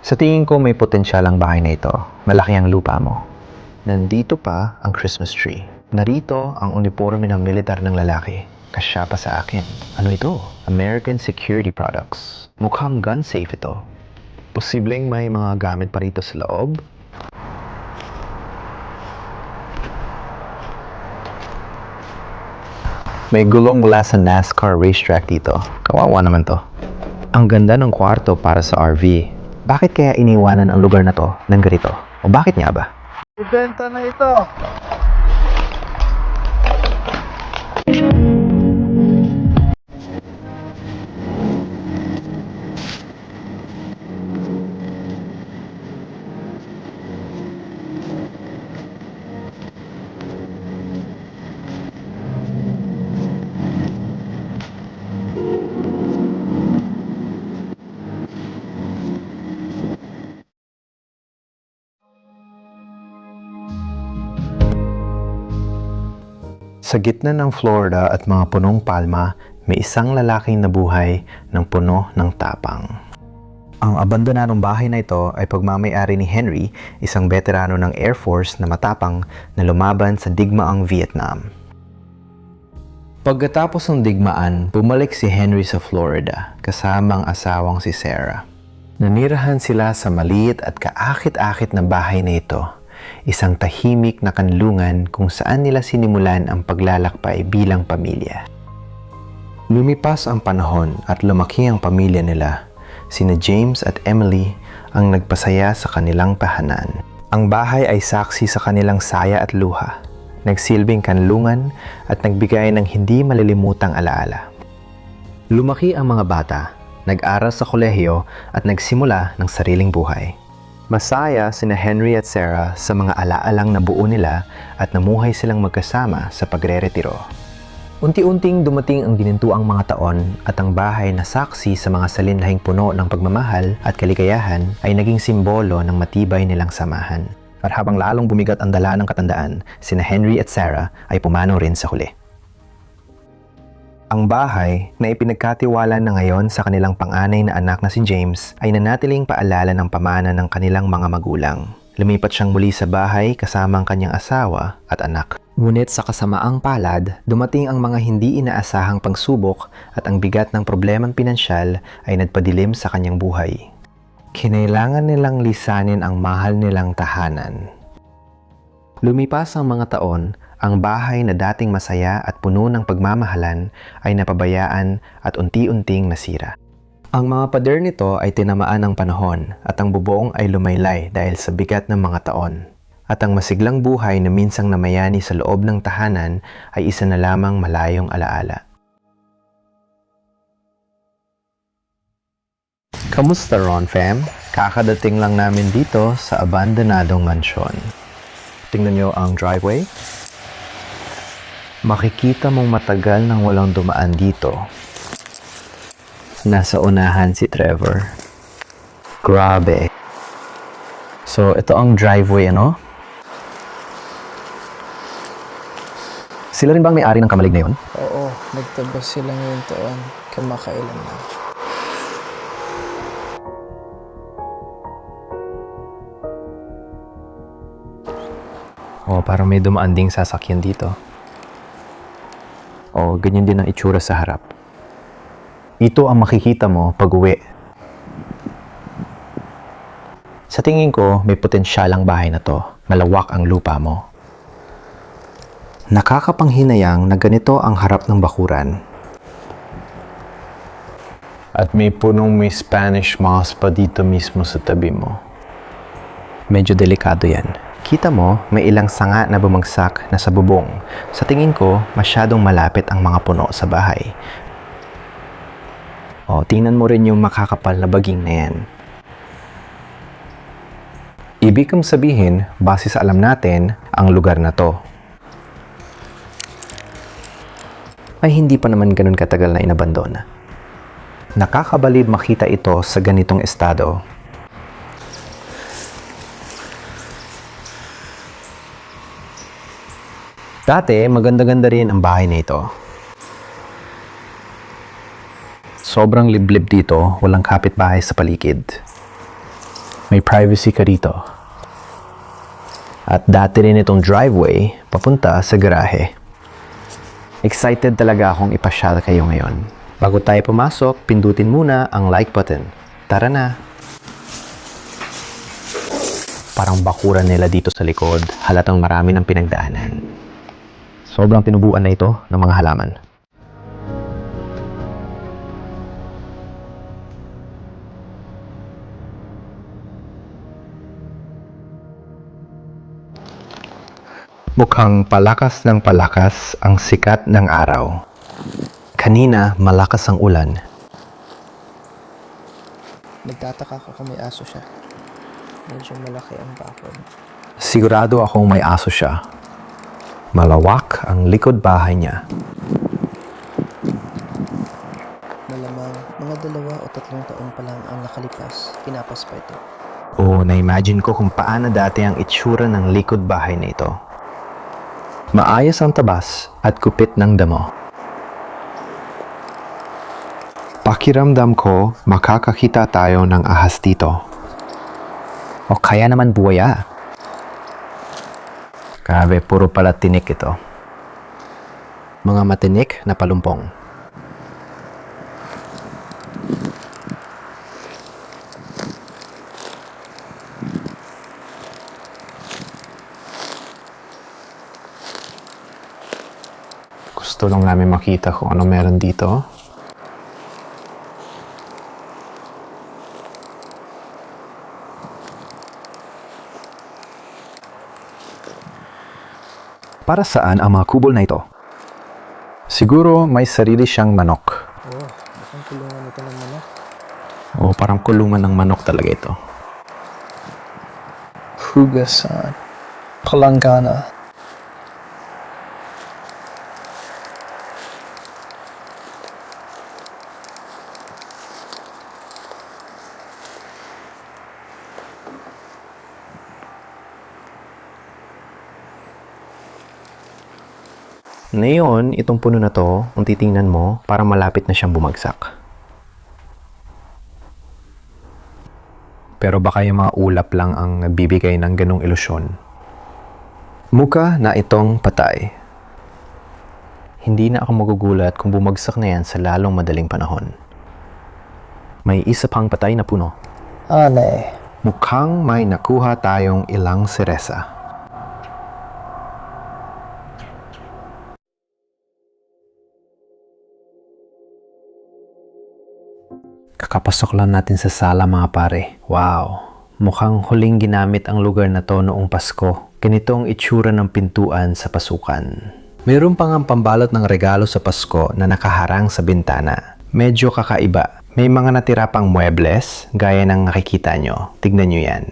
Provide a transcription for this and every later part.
Sa tingin ko may potensyal ang bahay na ito. Malaki ang lupa mo. Nandito pa ang Christmas tree. Narito ang uniforme ng militar ng lalaki. Kasya pa sa akin. Ano ito? American Security Products. Mukhang gun safe ito. Posibleng may mga gamit pa rito sa loob. May gulong mula sa NASCAR racetrack dito. Kawawa naman to. Ang ganda ng kwarto para sa RV. Bakit kaya iniwanan ang lugar na to ng ganito? O bakit nga ba? Ibenta na ito! Sa gitna ng Florida at mga punong palma, may isang lalaking nabuhay ng puno ng tapang. Ang abandonadong bahay na ito ay pagmamay-ari ni Henry, isang veterano ng Air Force na matapang na lumaban sa digmaang Vietnam. Pagkatapos ng digmaan, bumalik si Henry sa Florida kasama ang asawang si Sarah. Nanirahan sila sa maliit at kaakit-akit na bahay na ito. Isang tahimik na kanlungan kung saan nila sinimulan ang paglalakbay bilang pamilya. Lumipas ang panahon at lumaki ang pamilya nila. Sina James at Emily ang nagpasaya sa kanilang tahanan. Ang bahay ay saksi sa kanilang saya at luha. Nagsilbing kanlungan at nagbigay ng hindi malilimutang alaala. Lumaki ang mga bata, nag-aral sa kolehiyo at nagsimula ng sariling buhay. Masaya sina Henry at Sarah sa mga alaalang nabuo nila at namuhay silang magkasama sa pagre-retiro. Unti-unting dumating ang ginintuang mga taon at ang bahay na saksi sa mga salinlahing puno ng pagmamahal at kaligayahan ay naging simbolo ng matibay nilang samahan. At habang lalong bumigat ang dala ng katandaan, sina Henry at Sarah ay pumanaw rin sa huli. Ang bahay na ipinagkatiwala na ngayon sa kanilang panganay na anak na si James ay nanatiling paalala ng pamana ng kanilang mga magulang. Lumipat siyang muli sa bahay kasama ang kanyang asawa at anak. Ngunit sa kasamaang palad, dumating ang mga hindi inaasahang pagsubok at ang bigat ng problemang pinansyal ay nagpadilim sa kanyang buhay. Kinailangan nilang lisanin ang mahal nilang tahanan. Lumipas ang mga taon, ang bahay na dating masaya at puno ng pagmamahalan ay napabayaan at unti-unting nasira. Ang mga pader nito ay tinamaan ng panahon at ang bubong ay lumaylay dahil sa bigat ng mga taon. At ang masiglang buhay na minsang namayani sa loob ng tahanan ay isa na lamang malayong alaala. Kamusta Ron fam? Kakadating lang namin dito sa abandonadong mansyon. Tingnan nyo ang driveway. Makikita mong matagal nang walang dumaan dito. Nasa unahan si Trevor. Grabe. So, ito ang driveway, ano? Sila rin bang may-ari ng kamalig na yun? Oo, nagtabas sila ngayong taon. Kamakailan na. Oh, parang may dumaan ding sasakyan dito. O, ganyan din ang itsura sa harap. Ito ang makikita mo pag uwi. Sa tingin ko, may potensyal ang bahay na to. Malawak ang lupa mo. Nakakapanghinayang na ganito ang harap ng bakuran. At may punong may Spanish moss pa dito mismo sa tabi mo. Medyo delikado yan. Kita mo, may ilang sanga na bumagsak na sa bubong. Sa tingin ko, masyadong malapit ang mga puno sa bahay. O, tingnan mo rin yung makakapal na baging na yan. Ibig kong sabihin, base sa alam natin, ang lugar na to ay hindi pa naman ganun katagal na inabandona. Nakakabalid makita ito sa ganitong estado. Dati, maganda-ganda rin ang bahay na ito. Sobrang liblib dito, walang kapitbahay sa paligid. May privacy ka dito. At dati rin itong driveway papunta sa garahe. Excited talaga akong ipasyal kayo ngayon. Bago tayo pumasok, pindutin muna ang like button. Tara na! Parang bakuran nila dito sa likod. Halatang marami ng pinagdaanan. Sobrang tinubuan na ito ng mga halaman. Mukhang palakas ng palakas ang sikat ng araw. Kanina, malakas ang ulan. Nagtataka ko kung may aso siya. Medyo malaki ang bakod. Sigurado akong may aso siya. Malawak ang likod bahay niya. Malamang mga 2 o 3 taon pa lang ang nakalipas. Pinapas pa ito. Oo, na-imagine ko kung paano dati ang itsura ng likod bahay na ito. Maayos ang tabas at kupit ng damo. Pakiramdam ko makakakita tayo ng ahas dito. O kaya naman buwaya. Grabe, puro pala tinik ito. Mga matinik na palumpong. Gusto lang namin makita kung ano meron dito. Para saan ang mga kubol na ito? Siguro may sarili siyang manok. Oh, mukhang kulungan ito ng manok. O parang kulungan ng manok talaga ito. Hugasan. Palanggana. Ngayon, itong puno na to, kung titingnan mo, parang malapit na siyang bumagsak. Pero baka yung mga ulap lang ang bibigay ng ganong ilusyon. Mukha na itong patay. Hindi na ako magugulat kung bumagsak na yan sa lalong madaling panahon. May isa pang patay na puno. Ane. Mukhang may nakuha tayong ilang seresa. Kakapasok lang natin sa sala mga pare. Wow! Mukhang huling ginamit ang lugar na to noong Pasko. Ganito ang itsura ng pintuan sa pasukan. Mayroon pang ang pambalot ng regalo sa Pasko na nakaharang sa bintana. Medyo kakaiba. May mga natira pang muebles, gaya ng nakikita nyo. Tignan nyo yan.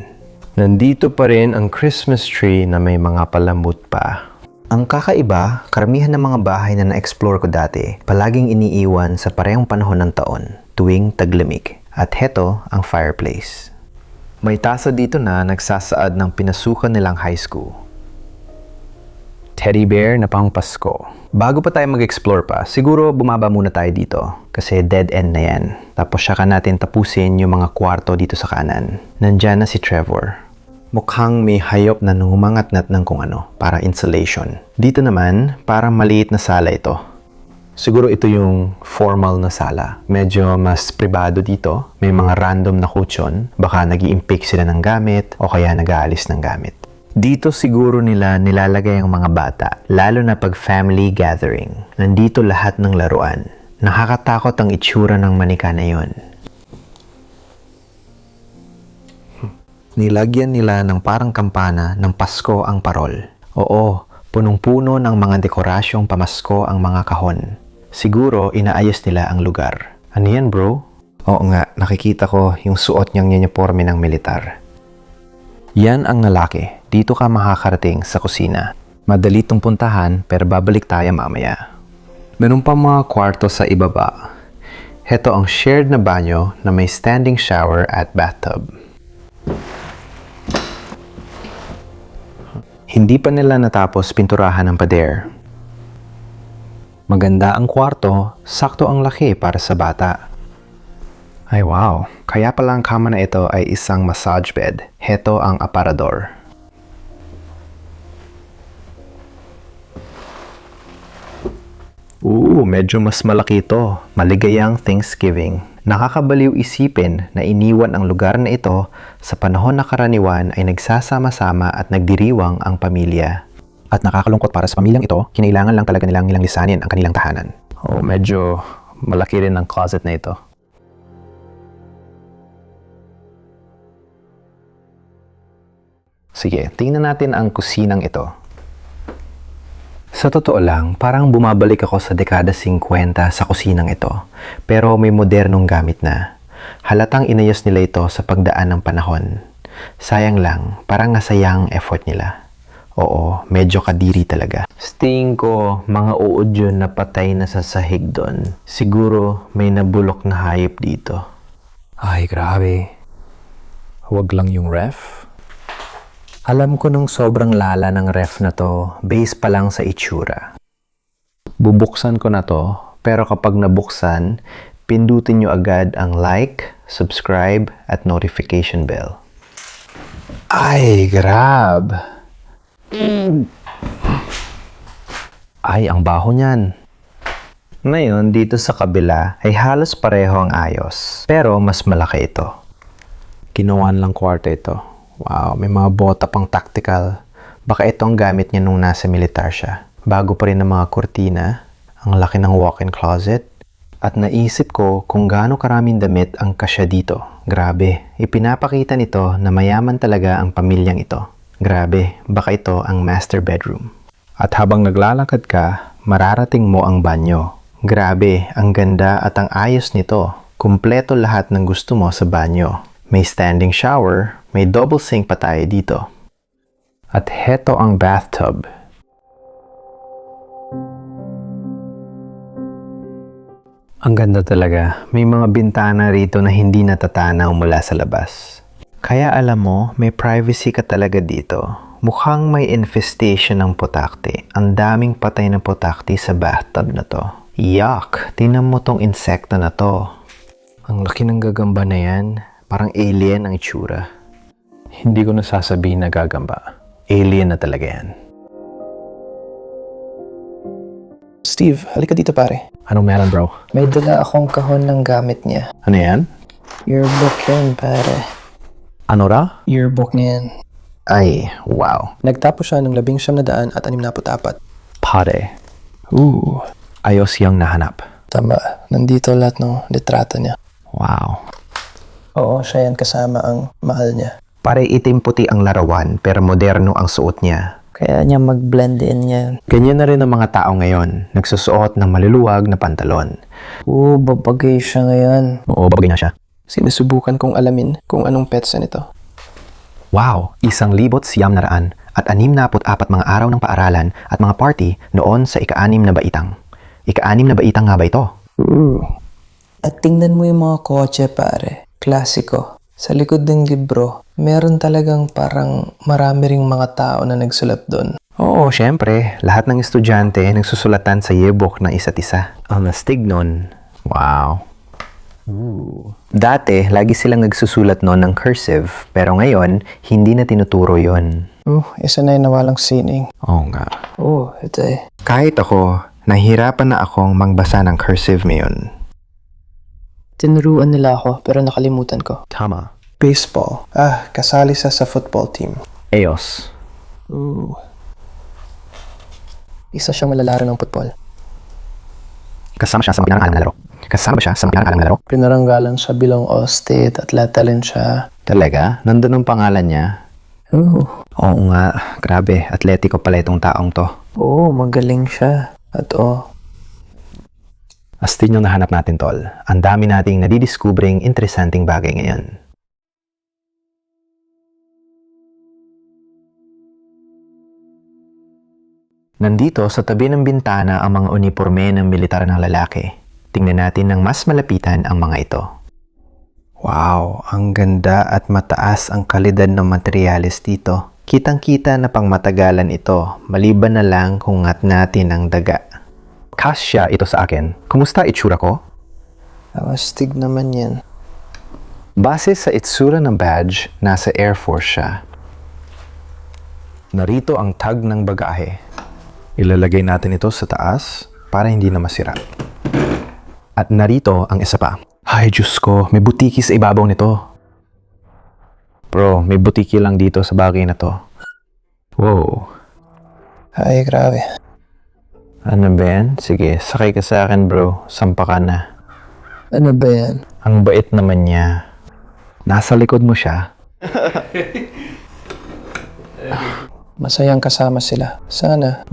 Nandito pa rin ang Christmas tree na may mga palambot pa. Ang kakaiba, karamihan ng mga bahay na na-explore ko dati, palaging iniiwan sa parehong panahon ng taon, tuwing taglamig. At heto ang fireplace. May tasa dito na nagsasaad ng pinasukan nilang high school. Teddy bear na pang Pasko. Bago pa tayo mag-explore pa, siguro bumaba muna tayo dito kasi dead end na yan. Tapos saka natin tapusin yung mga kwarto dito sa kanan. Nandyan na si Trevor. Mukhang may hayop na nangumangatnat ng kung ano para insulation. Dito naman, parang maliit na sala ito. Siguro ito yung formal na sala. Medyo mas pribado dito. May mga random na kutsyon. Baka nag-i-impake sila ng gamit o kaya nag-aalis ng gamit. Dito siguro nila nilalagay ang mga bata, lalo na pag family gathering. Nandito lahat ng laruan. Nakakatakot ang itsura ng manika na yon. Nilagyan nila ng parang kampana ng Pasko ang parol. Oo, punong-puno ng mga dekorasyong pamasko ang mga kahon. Siguro inaayos nila ang lugar. Ano yan bro? Oo nga, nakikita ko yung suot niyang uniforme ng militar. Yan ang lalaki. Dito ka makakarating sa kusina. Madali itong puntahan pero babalik tayo mamaya. Meron pa mga kwarto sa ibaba. Heto ang shared na banyo na may standing shower at bathtub. Hindi pa nila natapos pinturahan ng pader. Maganda ang kwarto, sakto ang laki para sa bata. Ay wow, kaya pala ang kama na ito ay isang massage bed. Heto ang aparador. Medyo mas malaki ito. Maligayang Thanksgiving. Nakakabaliw isipin na iniwan ang lugar na ito sa panahon na karaniwan ay nagsasama-sama at nagdiriwang ang pamilya. At nakakalungkot para sa pamilyang ito, kinailangan lang talaga nilang lisanin ang kanilang tahanan. Medyo malaki rin ang closet na ito. Sige, tingnan natin ang kusinang ito. Sa totoo lang, parang bumabalik ako sa dekada 50 sa kusinang ito. Pero may modernong gamit na. Halatang inayos nila ito sa pagdaan ng panahon. Sayang lang, parang nasayang effort nila. Oo, medyo kadiri talaga. Tingin ko, mga uod yun na patay na sa sahig doon. Siguro may nabulok na hayop dito. Ay, grabe. Huwag lang yung ref. Alam ko nung sobrang lala ng ref na to, base pa lang sa itsura. Bubuksan ko na to, pero kapag nabuksan, pindutin nyo agad ang like, subscribe, at notification bell. Ay, grab! Ay, ang baho niyan. Ngayon, dito sa kabila ay halos pareho ang ayos, pero mas malaki ito. Kinuhaan lang kwarto ito. Wow, may mga bota pang tactical. Baka ito ang gamit niya nung nasa militar siya. Bago pa rin ang mga kurtina, ang laki ng walk-in closet. At naisip ko kung gaano karaming damit ang kasya dito. Grabe, ipinapakita nito na mayaman talaga ang pamilyang ito. Grabe, baka ito ang master bedroom. At habang naglalakad ka, mararating mo ang banyo. Grabe, ang ganda at ang ayos nito. Kumpleto lahat ng gusto mo sa banyo. May standing shower, may double sink pa tayo dito. At heto ang bathtub. Ang ganda talaga. May mga bintana rito na hindi natatanaw mula sa labas. Kaya alam mo, may privacy ka talaga dito. Mukhang may infestation ng putakti. Ang daming patay na putakti sa bathtub na to. Yuck! Tingnan mo tong insekto na to. Ang laki ng gagamba na yan. Parang alien ang itsura. Hindi ko nasasabihin na gagamba. Alien na talaga yan. Steve, halika dito pare. Anong meron bro? May dala akong kahon ng gamit niya. Ano yan? Yearbook yan pare. Ano ra? Yearbook niya yan. Ay, wow. Nagtapos siya ng 1964. Pare. Ayos yung nahanap. Tama, nandito lahat ng litrato niya. Wow. Oo, siya yan kasama ang mahal niya. Pare itim-puti ang larawan pero moderno ang suot niya. Kaya niya mag-blend in yan. Ganyan na rin ang mga tao ngayon. Nagsusuot ng maluluwag na pantalon. Babagay siya ngayon. Oo, babagay na siya. Sinusubukan kong alamin kung anong petsa nito. Wow! 1,900 at 64 mga araw ng paaralan at mga party noon sa ika-6 na baitang. Ika-6 na baitang nga ba ito? At tingnan mo yung mga kotse pare. Klasiko. Sa likod ng libro, meron talagang parang marami ring mga tao na nagsulat doon. Oo, syempre. Lahat ng estudyante nagsusulatan sa yearbook ng isa't isa. Ang astig nun. Wow. Dati, lagi silang nagsusulat noon ng cursive. Pero ngayon, hindi na tinuturo yon. Isa na yung nawalang sining. Oo nga. Ito eh. Kahit ako, nahihirapan na akong mangbasa ng cursive ngayon. Tinuruan nila ako pero nakalimutan ko. Tama. Baseball. Kasali sa football team. Eos. Isa siyang malalaro ng football. Kasama siya sa mga pinaranggalang laro. Kasama ba siya sa mga pinaranggalang laro? Pinaranggalan sa Bilong All-State at talent siya. Talaga? Nandun ang pangalan niya? Oo nga. Grabe. Atletico pala itong taong to. Oo, magaling siya. At Astin yung nahanap natin, tol. Ang dami nating nadidiscovering interesanting bagay ngayon. Nandito sa tabi ng bintana ang mga uniforme ng militar ng lalaki. Tingnan natin ng mas malapitan ang mga ito. Wow, ang ganda at mataas ang kalidad ng materyales dito. Kitang-kita na pang matagalan ito, maliban na lang kung ngat natin ang daga. Kasya ito sa akin. Kumusta itsura ko? Astig naman yan. Base sa itsura ng badge, nasa Air Force siya. Narito ang tag ng bagahe. Ilalagay natin ito sa taas para hindi na masira. At narito ang isa pa. Ay, Diyos ko, may butiki sa ibabaw nito. Bro, may butiki lang dito sa bagay na to. Wow. Ay, grabe. Ano ba yan? Sige, sakay ka sa akin bro. Sampa ka na. Ano ba yan? Ang bait naman niya. Nasa likod mo siya. Masayang kasama sila. Sana.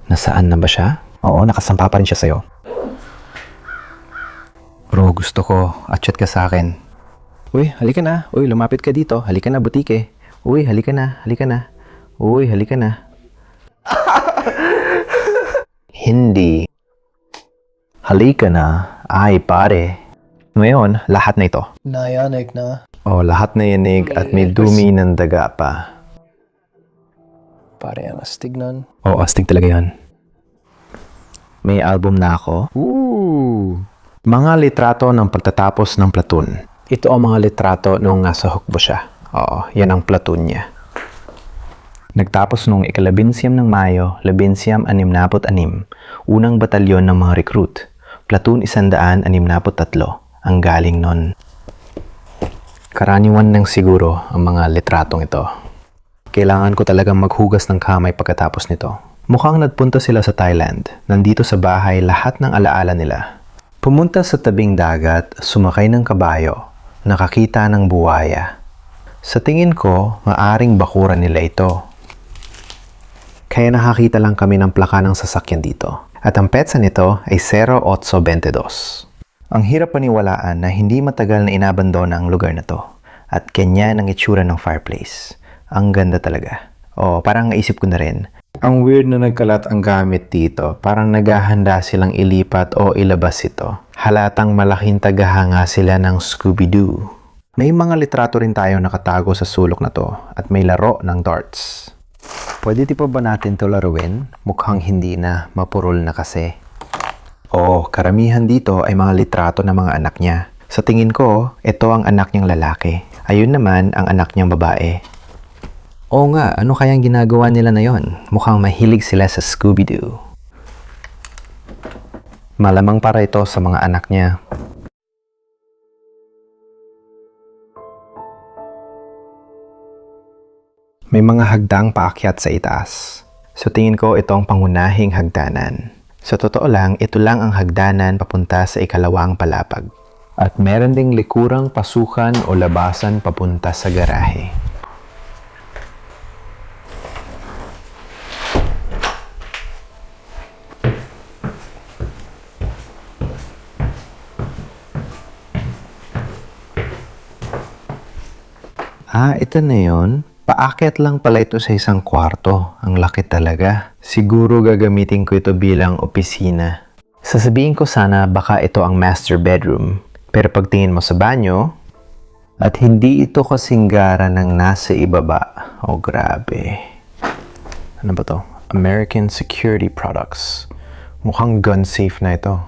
Nasaan na ba siya? Oo, nakasampa pa rin siya sa'yo. Bro, gusto ko. Atchat ka sa akin. Uy, halika na. Uy, lumapit ka dito. Halika na, butike. Uy, halika na. Halika na. Uy, halika na. Hindi. Halika na. Ay, pare. Ngayon, lahat na ito. Nayanig na. Oh, lahat na yanig at may dumi ng daga pa. Pare ang astig nun. Oo, astig talaga yan. May album na ako. Mga litrato ng pagtatapos ng platoon. Ito ang mga litrato nung nasa hukbo siya. Oo, yan ang platoon niya. Nagtapos nung ika-11 ng Mayo, 1166, unang batalyon ng mga recruit. Platoon 163 ang galing nun. Karaniwan ng siguro ang mga litratong ito. Kailangan ko talagang maghugas ng kamay pagkatapos nito. Mukhang nagpunta sila sa Thailand. Nandito sa bahay lahat ng alaala nila. Pumunta sa tabing dagat, sumakay ng kabayo, nakakita ng buwaya. Sa tingin ko, maaring bakuran nila ito. Kaya nakakita lang kami ng plaka ng sasakyan dito. At ang petsa nito ay 0822. Ang hirap paniwalaan na hindi matagal na inabandona ang lugar na to. At ganyan ang itsura ng fireplace. Ang ganda talaga. Oh, parang naisip ko na rin. Ang weird na nagkalat ang gamit dito. Parang naghahanda silang ilipat o ilabas ito. Halatang malaking tagahanga sila ng Scooby-Doo. May mga litrato rin tayo nakatago sa sulok na to at may laro ng darts. Pwede di pa ba natin to laruin? Mukhang hindi na, mapurol na kasi. Oo, karamihan dito ay mga litrato ng mga anak niya. Sa tingin ko, ito ang anak niyang lalaki. Ayun naman ang anak niyang babae. Oo nga, ano kayang ginagawa nila na yon? Mukhang mahilig sila sa Scooby-Doo. Malamang para ito sa mga anak niya. May mga hagdang paakyat sa itaas. So tingin ko itong pangunahing hagdanan. Sa totoo lang, ito lang ang hagdanan papunta sa ikalawang palapag. At meron ding likurang pasukan o labasan papunta sa garahe. Ito na yun. Paakyat lang pala ito sa isang kwarto. Ang laki talaga. Siguro gagamitin ko ito bilang opisina. Sasabihin ko sana baka ito ang master bedroom. Pero pagtingin mo sa banyo, at hindi ito kasing gara ng nasa ibaba. Oh, grabe. Ano ba to? American Security Products. Mukhang gun safe na ito.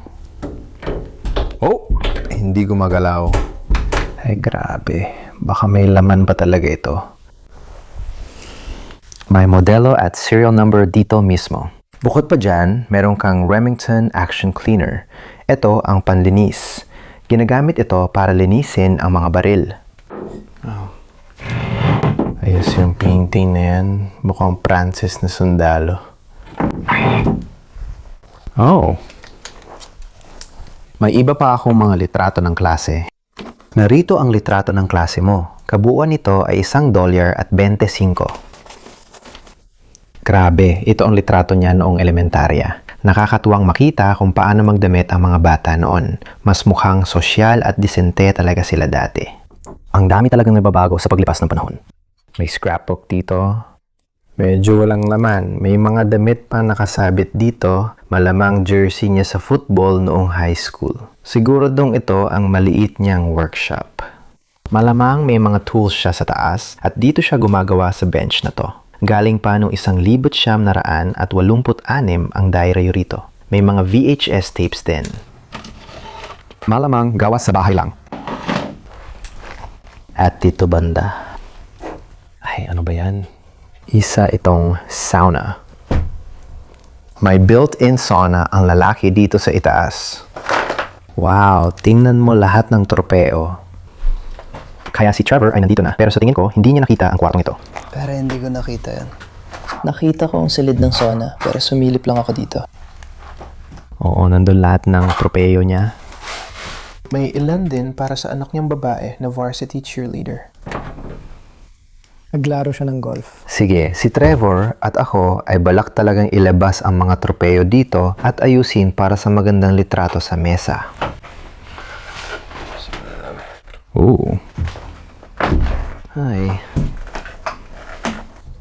Oh! Hindi gumagalaw. Ay, grabe. Baka may laman pa talaga ito. May modelo at serial number dito mismo. Bukod pa dyan, meron kang Remington Action Cleaner. Ito ang panlinis. Ginagamit ito para linisin ang mga baril. Ayos yung painting na yan. Mukhang Francis na sundalo. Oh. May iba pa akong mga litrato ng klase. Narito ang litrato ng klase mo. Kabuuan nito ay $1 at 25. Grabe, ito ang litrato niya noong elementarya. Nakakatuwang makita kung paano magdamit ang mga bata noon. Mas mukhang sosyal at disente talaga sila dati. Ang dami talagang nababago sa paglipas ng panahon. May scrapbook dito. Medyo walang laman. May mga damit pa nakasabit dito. Malamang jersey niya sa football noong high school. Siguro dong ito ang maliit niyang workshop. Malamang may mga tools siya sa taas at dito siya gumagawa sa bench na to. Galing pa noong 1986 ang diary rito. May mga VHS tapes din. Malamang gawa sa bahay lang. At dito banda. Ay, ano ba yan? Isa itong sauna. May built-in sauna ang lalaki dito sa itaas. Wow, tingnan mo lahat ng tropeo. Kaya si Trevor ay nandito na, pero sa tingin ko, hindi niya nakita ang kwartong ito. Pero hindi ko nakita yan. Nakita ko ang silid ng sauna, pero sumilip lang ako dito. Oo, nandun lahat ng tropeo niya. May ilan din para sa anak niyang babae na varsity cheerleader. Naglaro siya ng golf. Sige, si Trevor at ako ay balak talagang ilabas ang mga tropeo dito at ayusin para sa magandang litrato sa mesa. Ooh. Hi.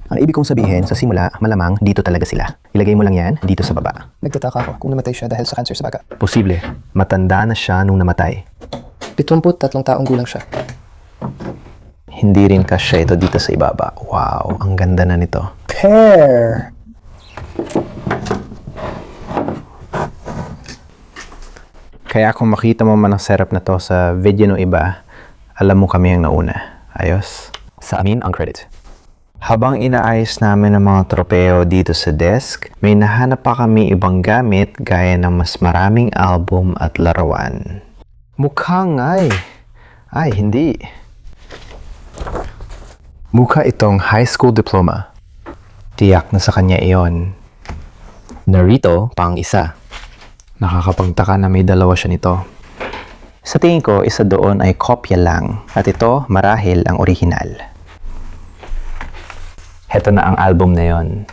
Ang ibig kong sabihin, sa simula, malamang dito talaga sila. Ilagay mo lang yan dito sa baba. Nagtataka ako kung namatay siya dahil sa cancer sa baga. Posible. Matanda na siya nung namatay. 73 taong gulang siya. Hindi rin kasya ito dito sa ibaba. Wow, ang ganda na nito. Pear! Kaya kung makita mo man ang setup na to sa video ng iba, alam mo kami ang nauna. Ayos? Sa amin ang credit. Habang inaayos namin ang mga tropeo dito sa desk, may nahanap pa kami ibang gamit gaya ng mas maraming album at larawan. Mukhang ay hindi. Mukha itong high school diploma. Tiyak na sa kanya iyon. Narito pang isa. Nakakapagtaka na may dalawa siya nito. Sa tingin ko, isa doon ay kopya lang at ito marahil ang orihinal. Heto na ang album na yon.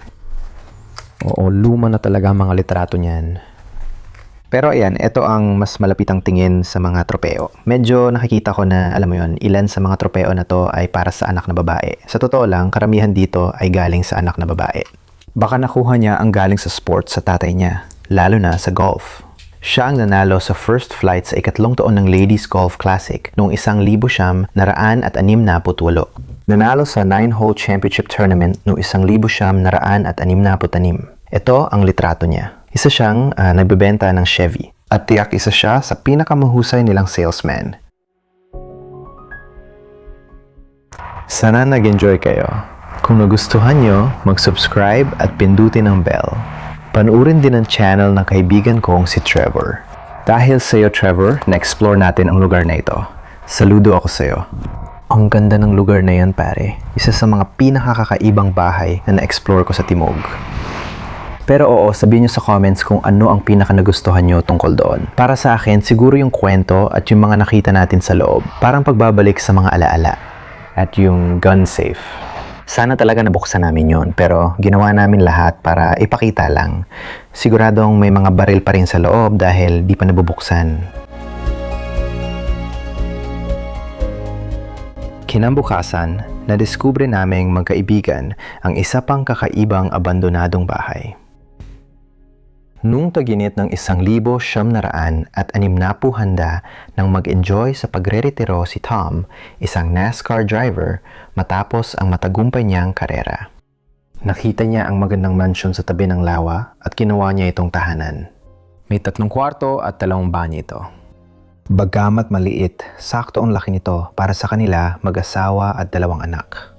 Oo, luma na talaga ang mga litrato niyan. Pero ayan, ito ang mas malapitang tingin sa mga tropeo. Medyo nakikita ko na, alam mo yon, ilan sa mga tropeo na to ay para sa anak na babae. Sa totoo lang, karamihan dito ay galing sa anak na babae. Baka nakuha niya ang galing sa sports sa tatay niya, lalo na sa golf. Siya ang nanalo sa first flight sa ikatlong taon ng Ladies Golf Classic noong 1968. Nanalo sa 9-hole championship tournament noong 1966. Ito ang litrato niya. Isa siyang nagbebenta ng Chevy at tiyak isa siya sa pinakamahusay nilang salesman. Sana nag-enjoy kayo. Kung nagustuhan nyo, mag-subscribe at pindutin ang bell. Panuorin din ang channel ng kaibigan kong si Trevor. Dahil sa iyo, Trevor, na-explore natin ang lugar na ito. Saludo ako sa iyo. Ang ganda ng lugar na yan, pare. Isa sa mga pinakakakaibang bahay na na-explore ko sa Timog. Pero oo, sabihin nyo sa comments kung ano ang pinaka-nagustuhan nyo tungkol doon. Para sa akin, siguro yung kwento at yung mga nakita natin sa loob. Parang pagbabalik sa mga alaala. At yung gun safe. Sana talaga nabuksan namin yon, pero ginawa namin lahat para ipakita lang. Siguradong may mga baril pa rin sa loob dahil di pa nabubuksan. Kinabukasan, nadiskubre naming magkaibigan ang isa pang kakaibang abandonadong bahay. Noong taginit ng 1,960 nang mag-enjoy sa pagre-retiro si Tom, isang NASCAR driver, matapos ang matagumpay niyang karera. Nakita niya ang magandang mansyon sa tabi ng lawa at ginawa niya itong tahanan. May 3 kwarto at 2 banyo ito. Bagamat maliit, sakto ang laki nito para sa kanila mag-asawa at 2 anak.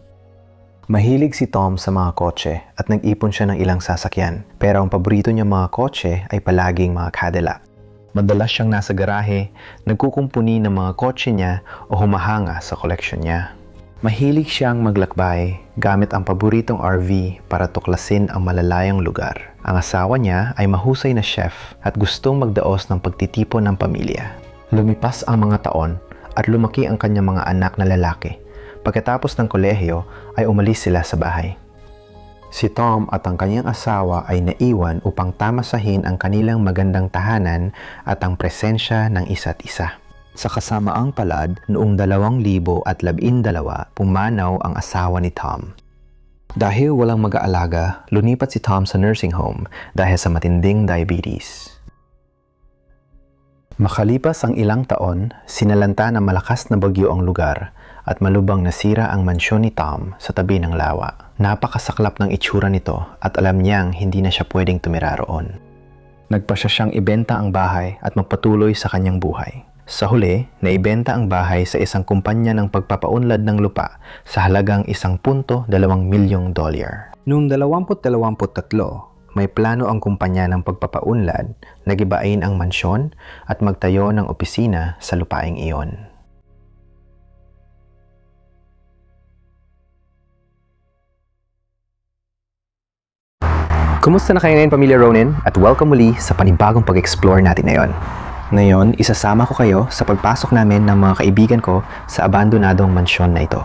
Mahilig si Tom sa mga kotse at nag-ipon siya ng ilang sasakyan, pero ang paborito niya mga kotse ay palaging mga Cadillac. Madalas siyang nasa garahe, nagkukumpuni ng mga kotse niya o humahanga sa koleksyon niya. Mahilig siyang maglakbay gamit ang paboritong RV para tuklasin ang malalayang lugar. Ang asawa niya ay mahusay na chef at gustong magdaos ng pagtitipon ng pamilya. Lumipas ang mga taon at lumaki ang kanyang mga anak na lalaki. Pagkatapos ng kolehiyo ay umalis sila sa bahay. Si Tom at ang kanyang asawa ay naiwan upang tamasahin ang kanilang magandang tahanan at ang presensya ng isa't isa. Sa kasamaang palad, noong 2012, pumanaw ang asawa ni Tom. Dahil walang mag-aalaga, lumipat si Tom sa nursing home dahil sa matinding diabetes. Makalipas ang ilang taon, sinalanta ng malakas na bagyo ang lugar at malubang nasira ang mansyon ni Tom sa tabi ng lawa. Napakasaklap ng itsura nito at alam niyang hindi na siya pwedeng tumira roon. Nagpasya siyang ibenta ang bahay at magpatuloy sa kanyang buhay. Sa huli, naibenta ang bahay sa isang kumpanya ng pagpapaunlad ng lupa sa halagang $1.2 milyong. Noong 2023, may plano ang kumpanya ng pagpapaunlad na gibain ang mansyon at magtayo ng opisina sa lupaing iyon. Kumusta na kayo ngayon, Pamilya Ronin? At welcome muli sa panibagong pag-explore natin ngayon. Ngayon, isasama ko kayo sa pagpasok namin ng mga kaibigan ko sa abandonadong mansyon na ito.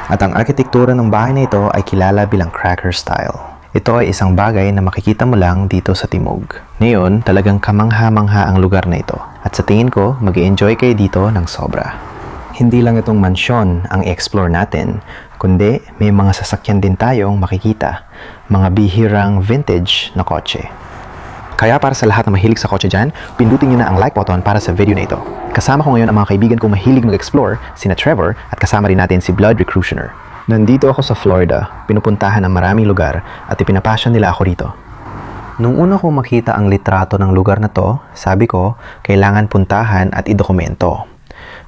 At ang arkitektura ng bahay na ito ay kilala bilang cracker style. Ito ay isang bagay na makikita mo lang dito sa Timog. Ngayon, talagang kamangha-mangha ang lugar na ito. At sa tingin ko, mag-i-enjoy kayo dito ng sobra. Hindi lang itong mansyon ang i-explore natin, kundi may mga sasakyan din tayong makikita. Mga bihirang vintage na kotse. Kaya para sa lahat na mahilig sa kotse dyan, pindutin nyo na ang like button para sa video na ito. Kasama ko ngayon ang mga kaibigan kong mahilig mag-explore, sina Trevor, at kasama rin natin si Blood Recrutioner. Nandito ako sa Florida, pinupuntahan ng maraming lugar at ipinapasyon nila ako rito. Nung una kong makita ang litrato ng lugar na to, sabi ko, kailangan puntahan at idokumento.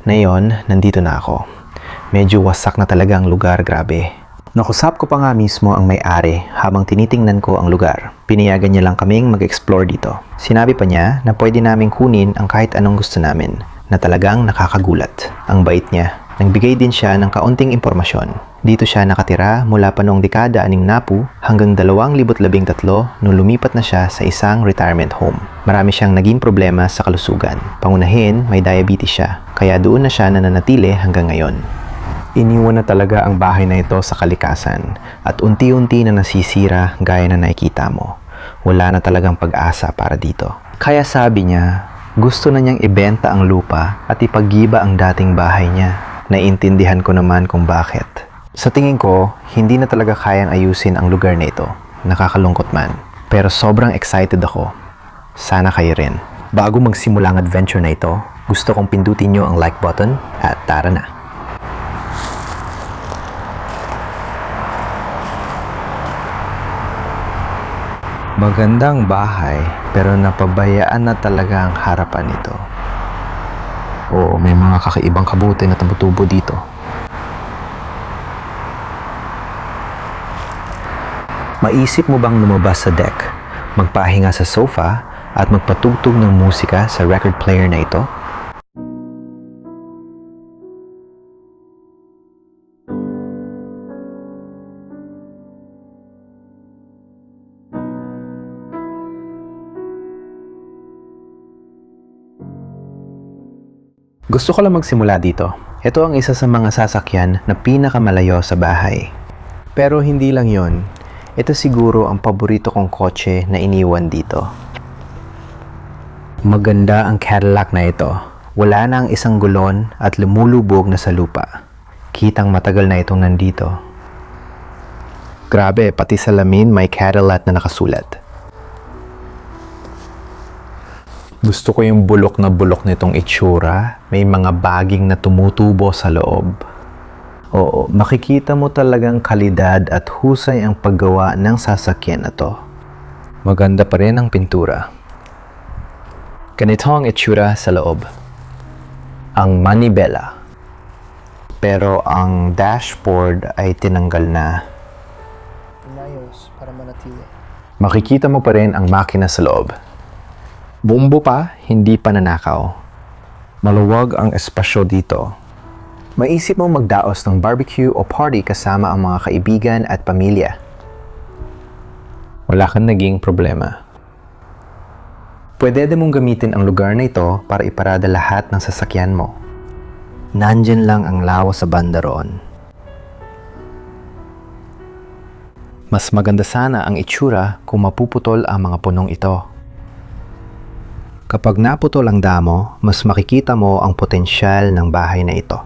Ngayon, nandito na ako. Medyo wasak na talaga ang lugar, grabe. Nakusap ko pa nga mismo ang may-ari habang tinitingnan ko ang lugar. Pinayagan niya lang kaming mag-explore dito. Sinabi pa niya na pwede naming kunin ang kahit anong gusto namin, na talagang nakakagulat. Ang bait niya. Nagbigay din siya ng kaunting impormasyon. Dito siya nakatira mula pa noong dekada 60 hanggang 2013 nung lumipat na siya sa isang retirement home. Marami siyang naging problema sa kalusugan. Pangunahin, may diabetes siya, kaya doon na siya nananatili hanggang ngayon. Iniwan na talaga ang bahay na ito sa kalikasan at unti-unti na nasisira gaya na nakikita mo. Wala na talagang pag-asa para dito. Kaya sabi niya, gusto na niyang ibenta ang lupa at ipaggiba ang dating bahay niya. Naiintindihan ko naman kung bakit. Sa tingin ko, hindi na talaga kayang ayusin ang lugar na ito. Nakakalungkot man. Pero sobrang excited ako. Sana kayo rin. Bago magsimula ang adventure na ito, gusto kong pindutin niyo ang like button at tara na. Magandang bahay, pero napabayaan na talaga ang harapan nito. Oo, may mga kakaibang kabuti na tumutubo dito. Maisip mo bang lumabas sa deck, magpahinga sa sofa, at magpatugtog ng musika sa record player na ito? Gusto ko lang magsimula dito. Ito ang isa sa mga sasakyan na pinakamalayo sa bahay. Pero hindi lang yon. Ito siguro ang paborito kong kotse na iniwan dito. Maganda ang Cadillac na ito. Wala na ang isang gulon at lumulubog na sa lupa. Kitang matagal na itong nandito. Grabe, pati sa lamin may Cadillac na nakasulat. Gusto ko yung bulok na nitong itsura. May mga baging na tumutubo sa loob. Oo, makikita mo talagang kalidad at husay ang paggawa ng sasakyan na to. Maganda pa rin ang pintura. Ganito ang itsura sa loob. Ang manibela. Pero ang dashboard ay tinanggal na. Inayos para manatili. Makikita mo pa rin ang makina sa loob. Bumbo pa, hindi pa nanakaw. Maluwag ang espasyo dito. Maisip mo magdaos ng barbecue o party kasama ang mga kaibigan at pamilya. Wala kang naging problema. Pwede din mong gamitin ang lugar na ito para iparada lahat ng sasakyan mo. Nandyan lang ang lawa sa banda roon. Mas maganda sana ang itsura kung mapuputol ang mga punong ito. Kapag naputol ang damo, mas makikita mo ang potensyal ng bahay na ito.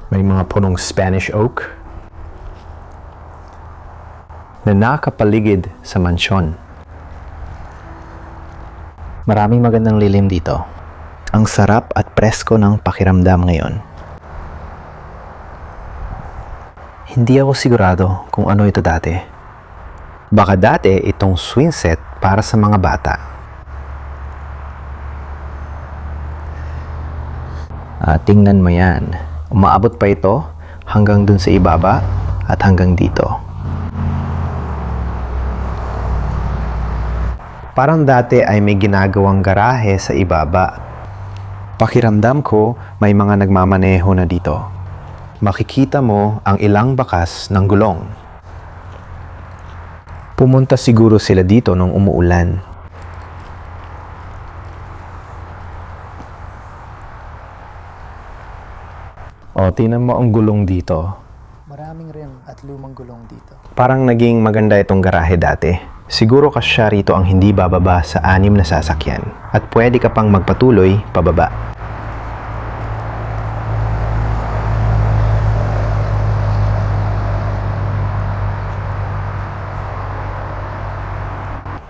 May mga punong Spanish oak na nakapaligid sa mansyon. Maraming magandang lilim dito. Ang sarap at presko ng pakiramdam ngayon. Hindi ako sigurado kung ano ito dati. Baka dati itong swing set para sa mga bata. Tingnan mo yan. Umaabot pa ito hanggang dun sa ibaba at hanggang dito. Parang dati ay may ginagawang garahe sa ibaba. Pakiramdam ko may mga nagmamaneho na dito. Makikita mo ang ilang bakas ng gulong. Pumunta siguro sila dito nung umuulan. Tingnan mo ang gulong dito. Maraming rim at lumang gulong dito. Parang naging maganda itong garahe dati. Siguro kasya rito ang hindi bababa sa 6 na sasakyan. At pwede ka pang magpatuloy pababa.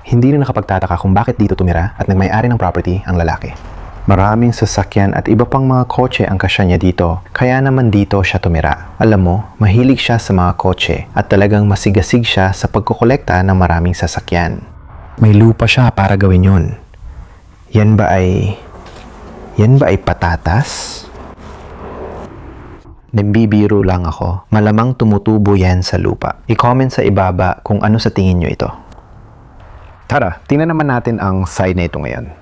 Hindi na nakapagtataka kung bakit dito tumira at nagmay-ari ng property ang lalaki. Maraming sasakyan at iba pang mga kotse ang kasya niya dito, kaya naman dito siya tumira. Alam mo, mahilig siya sa mga kotse at talagang masigasig siya sa pagkokolekta ng maraming sasakyan. May lupa siya para gawin yun. Yan ba ay patatas? Nambibiro lang ako. Malamang tumutubo yan sa lupa. I-comment sa ibaba kung ano sa tingin nyo ito. Tara, tingnan naman natin ang side na ito ngayon.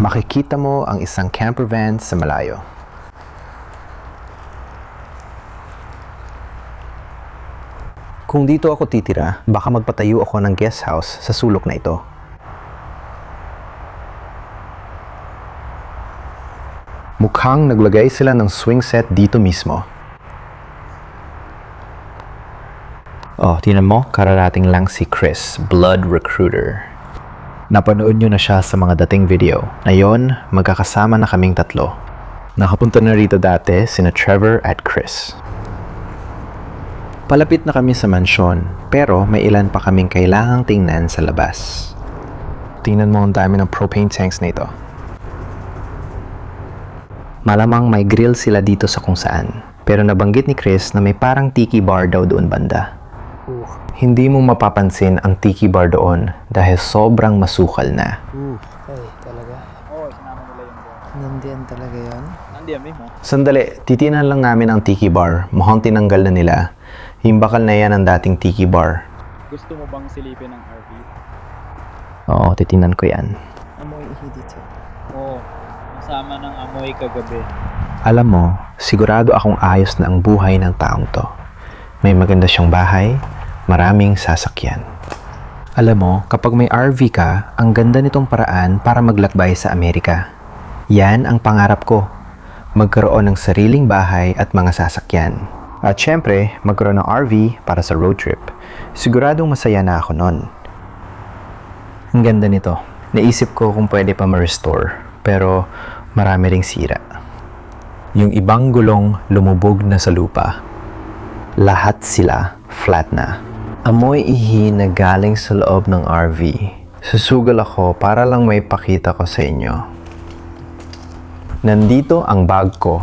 Makikita mo ang isang camper van sa malayo. Kung dito ako titira, baka magpatayo ako ng guest house sa sulok na ito. Mukhang naglagay sila ng swing set dito mismo. Tingnan mo, kararating lang si Chris, Blood Recruiter. Napanood nyo na siya sa mga dating video. Ngayon, magkakasama na kaming 3. Nakapunta na rito dati sina Trevor at Chris. Palapit na kami sa mansyon, pero may ilan pa kaming kailangang tingnan sa labas. Tingnan mo ang dami ng propane tanks na ito. Malamang may grill sila dito sa kung saan, pero nabanggit ni Chris na may parang tiki bar daw doon banda. Hindi mo mapapansin ang tiki bar doon dahil sobrang masukal na. Ay, talaga? Oo, sinama nila yung bar. Nandiyan talaga yan? Nandiyan mismo. Sandali, titinan lang namin ang tiki bar. Mukhang tinanggal na nila. Yung bakal na yan ang dating tiki bar. Gusto mo bang silipin ang RV? Oo, titinan ko yan. Amoy ihi dito. Oo, masama ng amoy kagabi. Alam mo, sigurado akong ayos na ang buhay ng taong to. May maganda siyang bahay, maraming sasakyan. Alam mo, kapag may RV ka, ang ganda nitong paraan para maglakbay sa Amerika. Yan ang pangarap ko. Magkaroon ng sariling bahay at mga sasakyan. At syempre, magkaroon ng RV para sa road trip. Siguradong masaya na ako nun. Ang ganda nito. Naisip ko kung pwede pa ma-restore, pero marami ring sira. Yung ibang gulong lumubog na sa lupa. Lahat sila flat na. Amoy ihi na galing sa loob ng RV. Susugal ako para lang may pakita ko sa inyo. Nandito ang bag ko.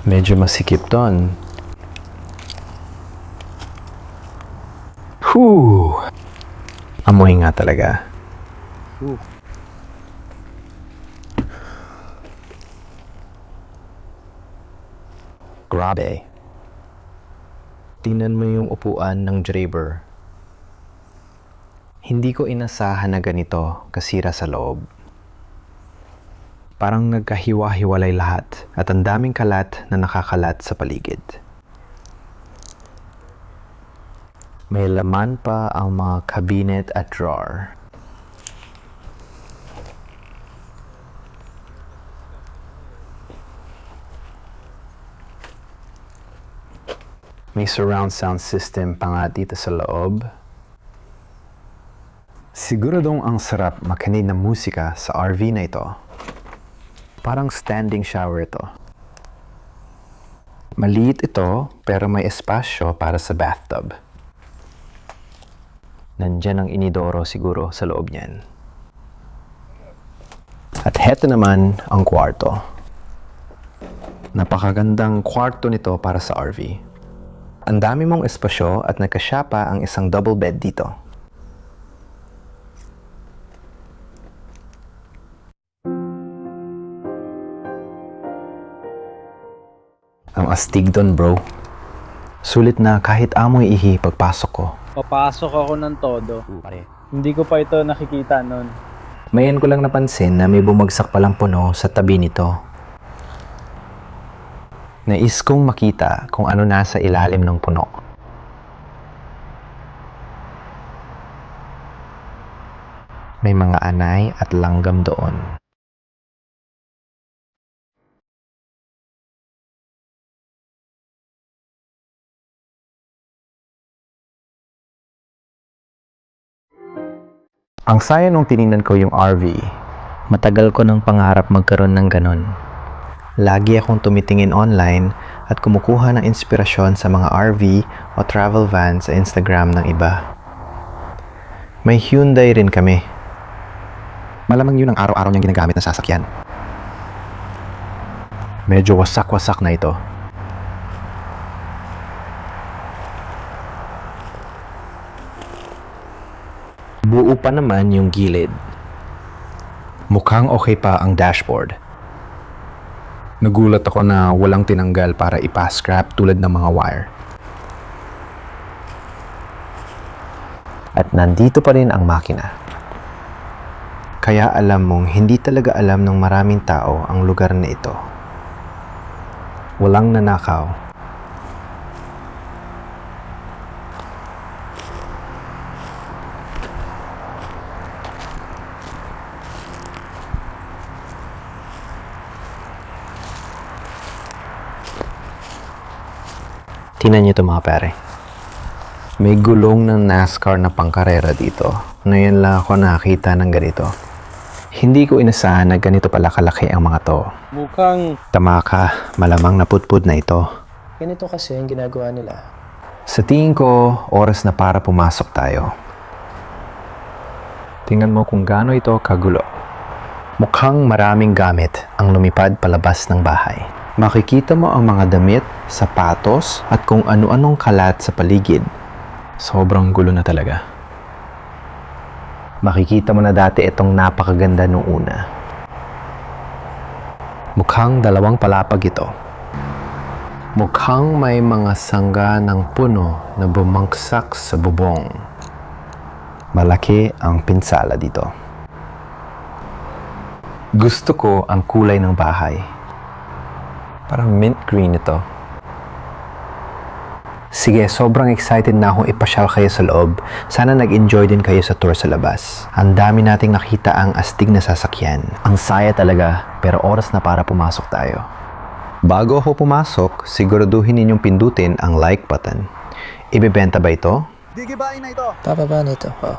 Medyo masikip ton. Amoy nga talaga. Grabe. Tingnan mo yung upuan ng driver. Hindi ko inasahan na ganito kasira sa loob. Parang nagkahiwa-hiwalay lahat at ang daming kalat na nakakalat sa paligid. May laman pa ang mga cabinet at drawer. May surround sound system pa nga dito sa loob. Siguradong ang sarap makinig ng musika sa RV na ito. Parang standing shower ito. Maliit ito pero may espasyo para sa bathtub. Nandyan ang inidoro siguro sa loob niyan. At heto naman ang kwarto. Napakagandang kwarto nito para sa RV. Ang dami mong espasyo at nagkasya pa ang isang double bed dito. Ang astig doon, bro. Sulit na kahit amoy ihi pagpasok ko. Papasok ako ng todo. Hindi ko pa ito nakikita nun. Mayan ko lang napansin na may bumagsak palang puno sa tabi nito. Nais kong makita kung ano nasa ilalim ng puno. May mga anay at langgam doon. Ang saya nung tiningnan ko yung RV. Matagal ko nang pangarap magkaroon ng ganon. Lagi akong tumitingin online at kumukuha ng inspirasyon sa mga RV o travel van sa Instagram ng iba. May Hyundai rin kami. Malamang yun ang araw-araw niyang ginagamit na sasakyan. Medyo wasak-wasak na ito. Buo pa naman yung gilid. Mukhang okay pa ang dashboard. Nagulat ako na walang tinanggal para ipa-scrap tulad ng mga wire. At nandito pa rin ang makina. Kaya alam mong hindi talaga alam ng maraming tao ang lugar na ito. Walang nanakaw. Tingnan niyo ito mga pare. May gulong ng NASCAR na pangkarera dito. Ngayon lang ako nakakita ng ganito. Hindi ko inasahan na ganito pala kalaki ang mga to. Mukhang Tama ka, malamang naputpud na ito. Ganito kasi ang ginagawa nila. Sa tingin ko, oras na para pumasok tayo. Tingnan mo kung gaano ito kagulo. Mukhang maraming gamit ang lumipad palabas ng bahay. Makikita mo ang mga damit, sapatos, at kung ano-anong kalat sa paligid. Sobrang gulo na talaga. Makikita mo na dati itong napakaganda nung una. Mukhang dalawang palapag ito. Mukhang may mga sangga ng puno na bumagsak sa bubong. Malaki ang pinsala dito. Gusto ko ang kulay ng bahay. Parang mint green ito. Sige, sobrang excited na akong ipasyal kayo sa loob. Sana nag-enjoy din kayo sa tour sa labas. Ang dami nating nakita ang astig na sasakyan. Ang saya talaga, pero oras na para pumasok tayo. Bago ako pumasok, siguraduhin ninyong pindutin ang like button. Ibebenta ba ito? Gigibain na ito. Papaba nito. Oh.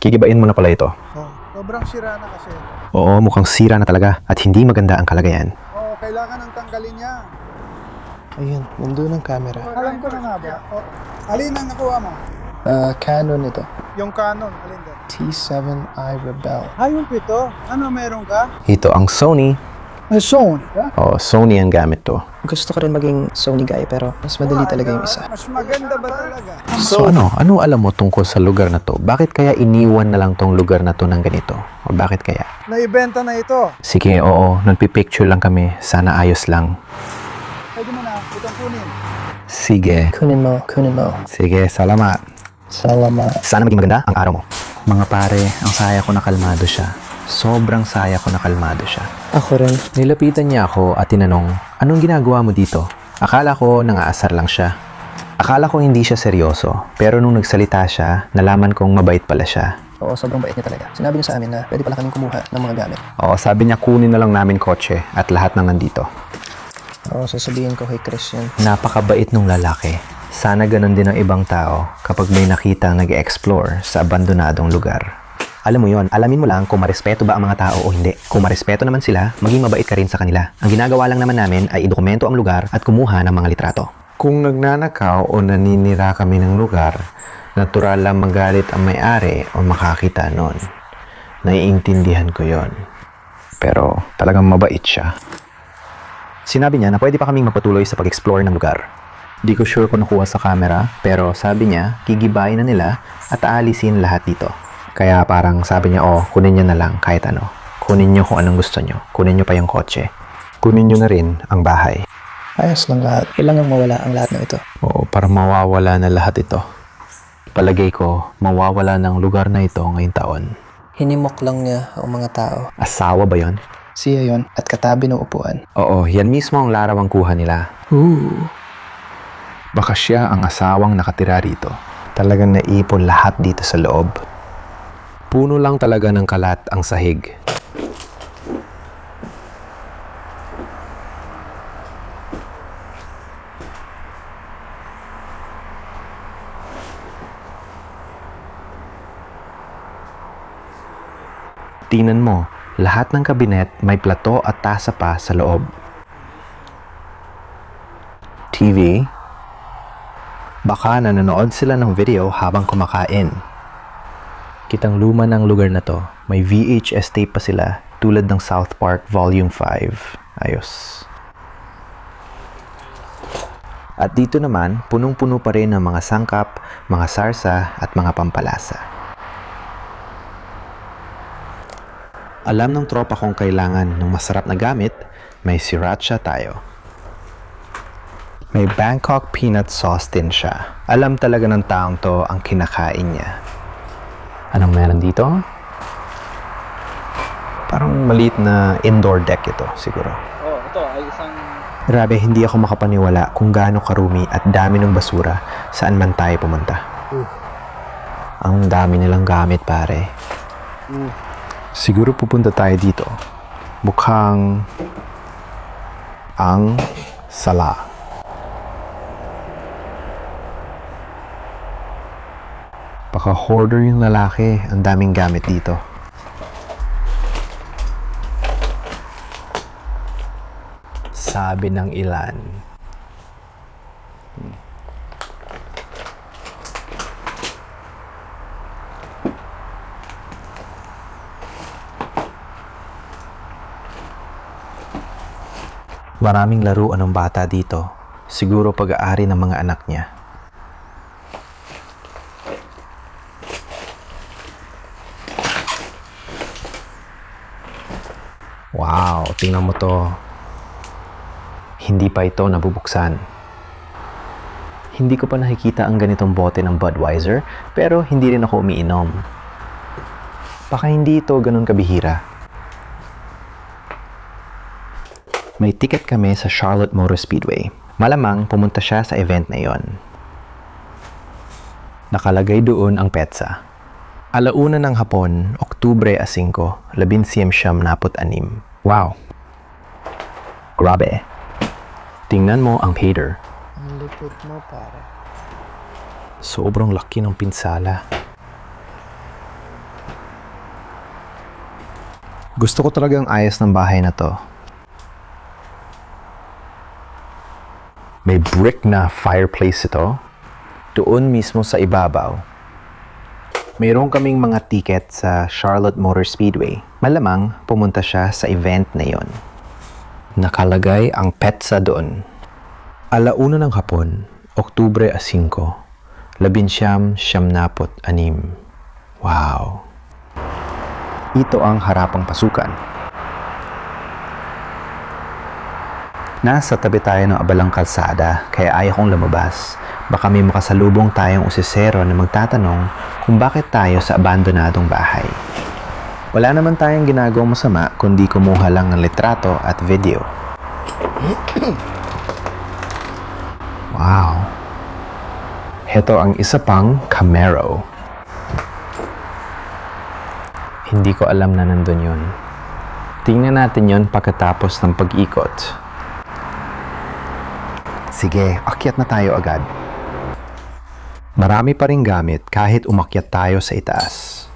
Kikibain mo na pala ito. Oh, sobrang sira na kasi. Oo, mukhang sira na talaga at hindi maganda ang kalagayan. Oh, kailangan ang tanggalin niya. Ayun, nandun ang camera. Alam ko na nga ba? Oh, alin ang nakuha mo? Canon ito. Yung Canon, alin din? T7i Rebel. Yung pito. Ano meron ka? Ito ang Sony. Sony. Oh, Sony ang gamit to. Gusto ko rin maging Sony guy pero mas madali talaga yung isa. Mas maganda ba talaga? So ano alam mo tungkol sa lugar na to? Bakit kaya iniwan na lang tong lugar na to ng ganito? O bakit kaya? Naibenta na ito. Sige, oo, nagpipicture lang kami. Sana ayos lang. Pwede mo na, itong kunin. Sige. Kunin mo. Sige, salamat. Salamat. Sana maging maganda ang araw mo. Mga pare, ang saya ko na kalmado siya. Sobrang saya ko na kalmado siya. Ako rin. Nilapitan niya ako at tinanong, anong ginagawa mo dito? Akala ko nangaasar lang siya. Akala ko hindi siya seryoso, pero nung nagsalita siya, nalaman kong mabait pala siya. Oo, sobrang bait niya talaga. Sinabi niya sa amin na pwede pala kaming kumuha ng mga gamit. Oo, sabi niya kunin na lang namin kotse at lahat na nandito. Oo, sasabihin ko kay Chris yun. Napakabait nung lalaki. Sana ganun din ang ibang tao kapag may nakita nag-explore sa abandonadong lugar. Alam mo yon, alamin mo lang kung marespeto ba ang mga tao o hindi. Kung marespeto naman sila, maging mabait ka rin sa kanila. Ang ginagawa lang naman namin ay idokumento ang lugar at kumuha ng mga litrato. Kung nagnanakaw o naninira kami ng lugar, natural lang magalit ang may-ari o makakita nun. Naiintindihan ko yon. Pero talagang mabait siya. Sinabi niya na pwede pa kaming magpatuloy sa pag-explore ng lugar. Di ko sure kung nakuha sa camera, pero sabi niya, gigibayin na nila at aalisin lahat dito. Kaya parang sabi niya, kunin niyo na lang kahit ano. Kunin niyo kung anong gusto niyo. Kunin niyo pa yung kotse. Kunin niyo na rin ang bahay. Ayos lang lahat. Kailangan mawala ang lahat ng ito. Oo, para mawawala na lahat ito. Palagay ko, mawawala ng lugar na ito ngayong taon. Hinimok lang niya ang mga tao. Asawa ba yon? Siya yon at katabi ng upuan. Oo, yan mismo ang larawang kuha nila. Baka siya ang asawang nakatira rito. Talagang naipon lahat dito sa loob. Puno lang talaga ng kalat ang sahig. Tingnan mo, lahat ng kabinet may plato at tasa pa sa loob. TV. Baka nanonood sila ng video habang kumakain. Kitang luma ng lugar na to. May VHS tape pa sila tulad ng South Park Volume 5. Ayos. At dito naman, punong-puno pa rin ng mga sangkap, mga sarsa at mga pampalasa. Alam ng tropa kong kailangan ng masarap na gamit, may sriracha tayo. May Bangkok peanut sauce din siya. Alam talaga ng taong to ang kinakain niya. Anong meron dito? Parang maliit na indoor deck ito, siguro. Oh, ito ay isang... Grabe, hindi ako makapaniwala kung gaano karumi at dami ng basura saan man tayo pumunta. Ang dami nilang gamit, pare. Siguro pupunta tayo dito. Mukhang ang sala. Baka hoarder yung lalaki. Ang daming gamit dito. Sabi ng ilan. Maraming laruan ng bata dito. Siguro pag-aari ng mga anak niya. Wow, tingnan mo to. Hindi pa ito nabubuksan. Hindi ko pa nakikita ang ganitong bote ng Budweiser, pero hindi rin ako umiinom. Baka hindi ito ganun kabihira. May ticket kami sa Charlotte Motor Speedway. Malamang pumunta siya sa event na yon. Nakalagay doon ang petsa. 1:00 ng hapon, Oktubre 5, 1946. Wow! Grabe! Tingnan mo ang header. Ang lipot mo, pare. Sobrang laki ng pinsala. Gusto ko talagang ayos ng bahay na to. May brick na fireplace ito. Doon mismo sa ibabaw. Mayroon kaming mga ticket sa Charlotte Motor Speedway. Malamang pumunta siya sa event na yon. Nakalagay ang petsa doon. 1:00 ng hapon, Oktubre 5, 1946. Wow! Ito ang harapang pasukan. Nasa tabi tayo ng abalang kalsada, kaya ayaw kong lumabas. Baka may makasalubong tayong usisero na magtatanong kung bakit tayo sa abandonadong bahay. Wala naman tayong ginagawang masama kundi kumuha lang ng litrato at video. Wow! Heto ang isa pang Camaro. Hindi ko alam na nandun yun. Tingnan natin yun pagkatapos ng pag-ikot. Sige, akyat na tayo agad. Marami pa ring gamit kahit umakyat tayo sa itaas.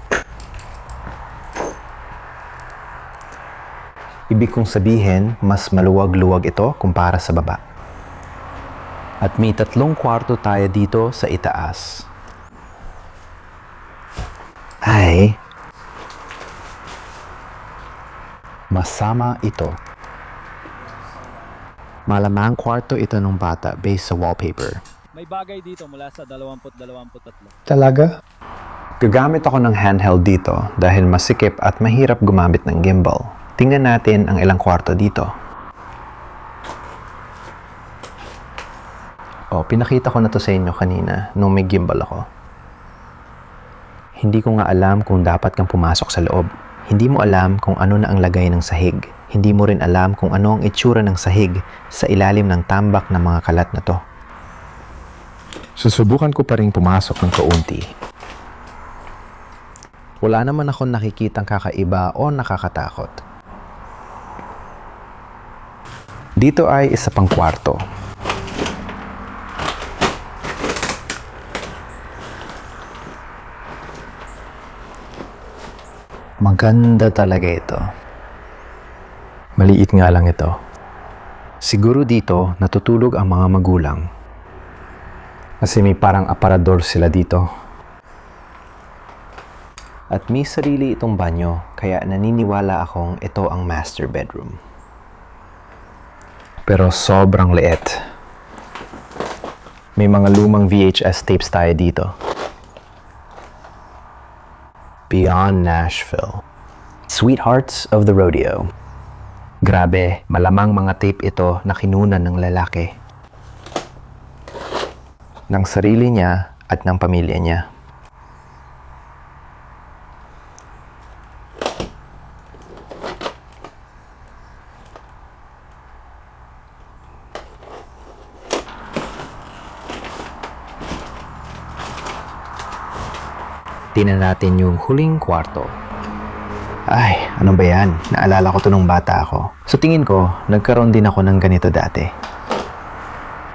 Ibig kong sabihin, mas maluwag-luwag ito kumpara sa baba. At may 3 kwarto tayo dito sa itaas. Ay, masama ito. Malamang kwarto ito ng bata based sa wallpaper. May bagay dito mula sa 2023. Talaga? Gagamit ako ng handheld dito dahil masikip at mahirap gumamit ng gimbal. Tingnan natin ang ilang kwarto dito. Oh, pinakita ko na to sa inyo kanina nung may gimbal ako. Hindi ko nga alam kung dapat kang pumasok sa loob. Hindi mo alam kung ano na ang lagay ng sahig. Hindi mo rin alam kung ano ang itsura ng sahig sa ilalim ng tambak ng mga kalat na to. Susubukan ko pa rin pumasok ng kaunti. Wala naman akong nakikitang kakaiba o nakakatakot. Dito ay isa pang kwarto. Maganda talaga ito. Maliit nga lang ito. Siguro dito natutulog ang mga magulang. Kasi may parang aparador sila dito. At may sarili itong banyo, kaya naniniwala akong ito ang master bedroom. Pero sobrang liit. May mga lumang VHS tapes tayo dito. Beyond Nashville. Sweethearts of the Rodeo. Grabe, malamang mga tape ito na kinunan ng lalaki. Ng sarili niya at ng pamilya niya. Tingnan natin yung huling kwarto. Ay, ano ba yan? Naalala ko to nung bata ako. Sa tingin ko, nagkaroon din ako ng ganito dati.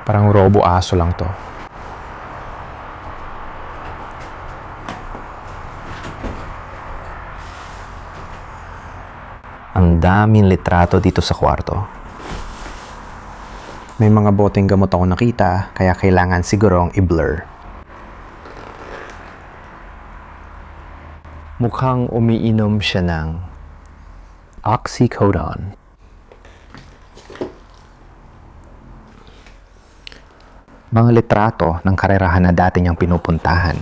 Parang robo-aso lang to. Ang daming litrato dito sa kwarto. May mga boteng gamot ako nakita, kaya kailangan sigurong i-blur. Mukhang umiinom siya ng oxycodone. Mga litrato ng karerahan na dati niyang pinupuntahan.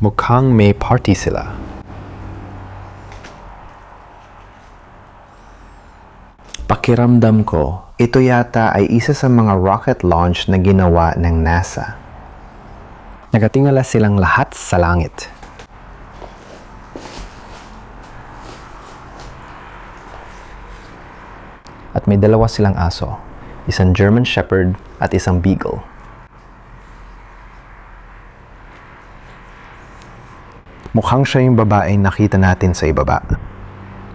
Mukhang may party sila. Pakiramdam ko, ito yata ay isa sa mga rocket launch na ginawa ng NASA. Nagatingala silang lahat sa langit. At may dalawa silang aso, isang German Shepherd at isang Beagle. Mukhang siya yung babaeng nakita natin sa ibaba.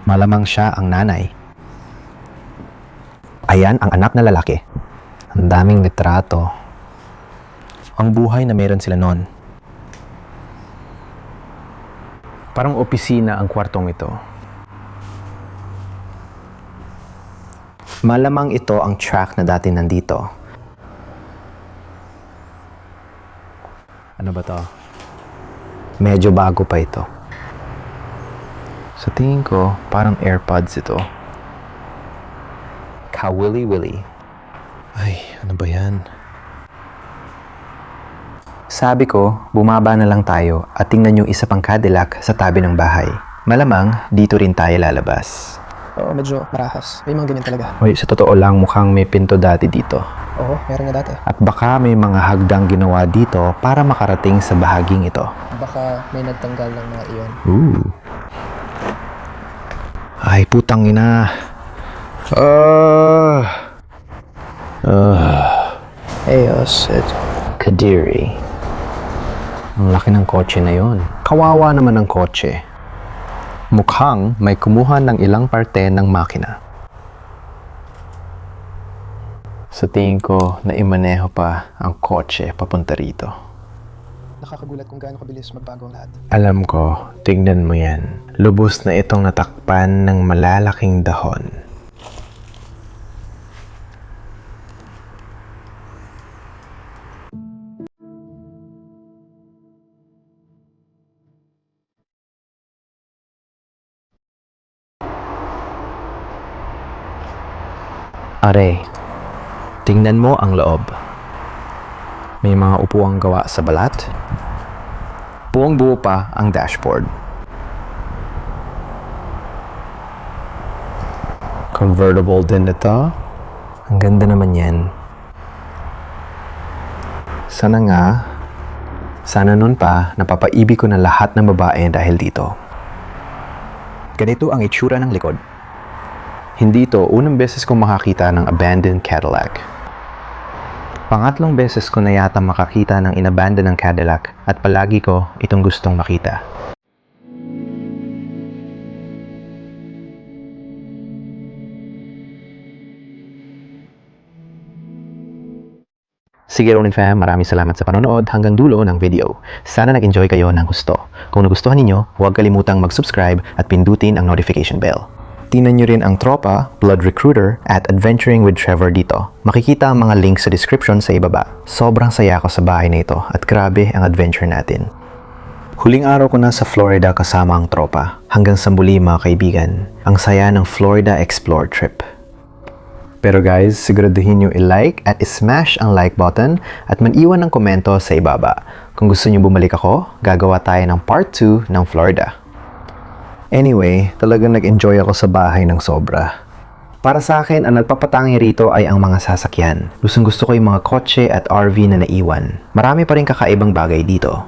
Malamang siya ang nanay. Ayan ang anak na lalaki. Ang daming litrato. Ang buhay na meron sila noon. Parang opisina ang kwartong ito. Malamang ito ang track na dati nandito. Ano ba to? Medyo bago pa ito. Sa tingin ko, parang AirPods ito. Ka-willy-willy. Ay, ano ba yan? Sabi ko, bumaba na lang tayo at tingnan yung isa pang Cadillac sa tabi ng bahay. Malamang, dito rin tayo lalabas. Oo, medyo marahas. May mga ganyan talaga. Oy, sa totoo lang, mukhang may pinto dati dito. Oo, meron nga dati. At baka may mga hagdang ginawa dito para makarating sa bahaging ito. Baka may nagtanggal ng mga iyon. Ooh. Ay, putang ina. Ayos, Kadiri. Ang laki ng kotse na yon. Kawawa naman ang kotse. Mukhang may kumuha ng ilang parte ng makina. Sa tingin ko, naimaneho pa ang kotse papunta rito. Nakakagulat kung gaano kabilis magbago ang lahat. Alam ko, tignan mo yan. Lubos na itong natakpan ng malalaking dahon. Are, tingnan mo ang loob. May mga upuang gawa sa balat. Buong buo pa ang dashboard. Convertible din ito. Ang ganda naman yan. Sana nga, sana nun pa, napapaibig ko na lahat ng babae dahil dito. Ganito ang itsura ng likod. Hindi ito unang beses kong makakita ng abandoned Cadillac. Pangatlong beses ko na yata makakita ng inabandon ng Cadillac at palagi ko itong gustong makita. Sige Ronin fam, maraming salamat sa panonood hanggang dulo ng video. Sana nag-enjoy kayo ng gusto. Kung nagustuhan ninyo, huwag kalimutang mag-subscribe at pindutin ang notification bell. Tingnan nyo rin ang Tropa, Blood Recruiter at Adventuring with Trevor dito. Makikita ang mga links sa description sa ibaba. Sobrang saya ko sa bahay na ito at grabe ang adventure natin. Huling araw ko na sa Florida kasama ang tropa. Hanggang sa muli mga kaibigan, ang saya ng Florida Explore trip. Pero guys, siguraduhin nyo i-like at i-smash ang like button at mag-iwan ng komento sa ibaba. Kung gusto nyo bumalik ako, gagawa tayo ng part 2 ng Florida. Anyway, talagang nag-enjoy ako sa bahay ng sobra. Para sa akin, ang nagpapatangi rito ay ang mga sasakyan. Gustong-gusto ko yung mga kotse at RV na naiwan. Marami pa rin kakaibang bagay dito.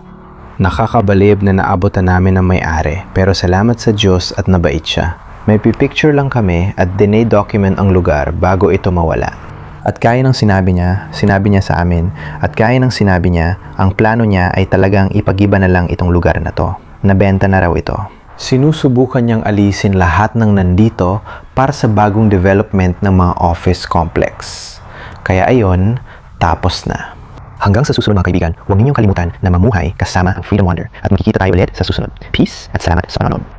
Nakakabalib na naabutan namin ng may-ari, pero salamat sa Diyos at nabait siya. May pipicture lang kami at dinay-document ang lugar bago ito mawala. At kaya ng sinabi niya sa amin, at kaya ng sinabi niya, ang plano niya ay talagang ipagiba na lang itong lugar na to. Nabenta na raw ito. Sinusubukan niyang alisin lahat ng nandito para sa bagong development ng mga office complex. Kaya ayon, tapos na. Hanggang sa susunod mga kaibigan, huwag ninyong kalimutan na mamuhay kasama ang Freedom Wonder at magkikita tayo ulit sa susunod. Peace at salamat sa panonood.